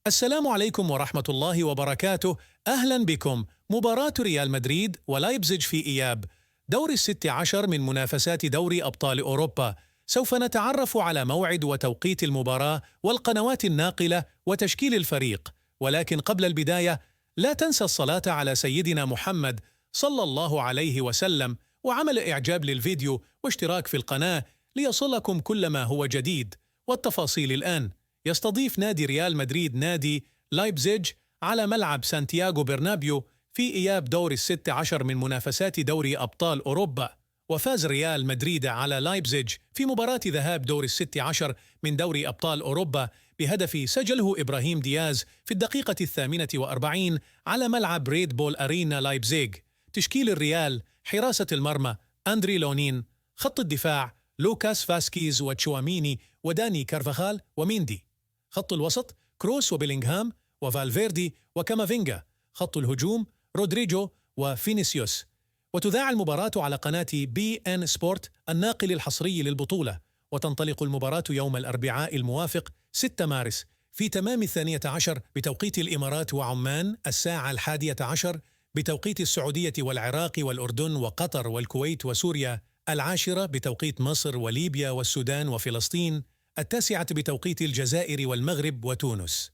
السلام عليكم ورحمة الله وبركاته. أهلا بكم. مباراة ريال مدريد ولايبزيج في إياب دور الست عشر من منافسات دوري أبطال أوروبا. سوف نتعرف على موعد وتوقيت المباراة والقنوات الناقلة وتشكيل الفريق، ولكن قبل البداية لا تنسى الصلاة على سيدنا محمد صلى الله عليه وسلم، وعمل إعجاب للفيديو واشتراك في القناة ليصلكم كل ما هو جديد. والتفاصيل الآن. يستضيف نادي ريال مدريد نادي لايبزيج على ملعب سانتياغو برنابيو في إياب دور الست عشر من منافسات دوري أبطال أوروبا. وفاز ريال مدريد على لايبزيج في مباراة ذهاب دور الست عشر من دوري أبطال أوروبا بهدف سجله إبراهيم دياز في الدقيقة 48 على ملعب ريد بول أرينا لايبزيج. تشكيل الريال: حراسة المرمى أندري لونين، خط الدفاع لوكاس فاسكيز وتشواميني وداني كارفاخال وميندي، خط الوسط كروس وبيلينغهام وفالفيردي وكامافينجا، خط الهجوم رودريجو وفينيسيوس. وتذاع المباراة على قناة بي ان سبورت الناقل الحصري للبطولة، وتنطلق المباراة يوم الأربعاء الموافق 6 مارس في تمام 12 بتوقيت الإمارات وعمان، الساعة 11 بتوقيت السعودية والعراق والأردن وقطر والكويت وسوريا، 10 بتوقيت مصر وليبيا والسودان وفلسطين، 9 بتوقيت الجزائر والمغرب وتونس.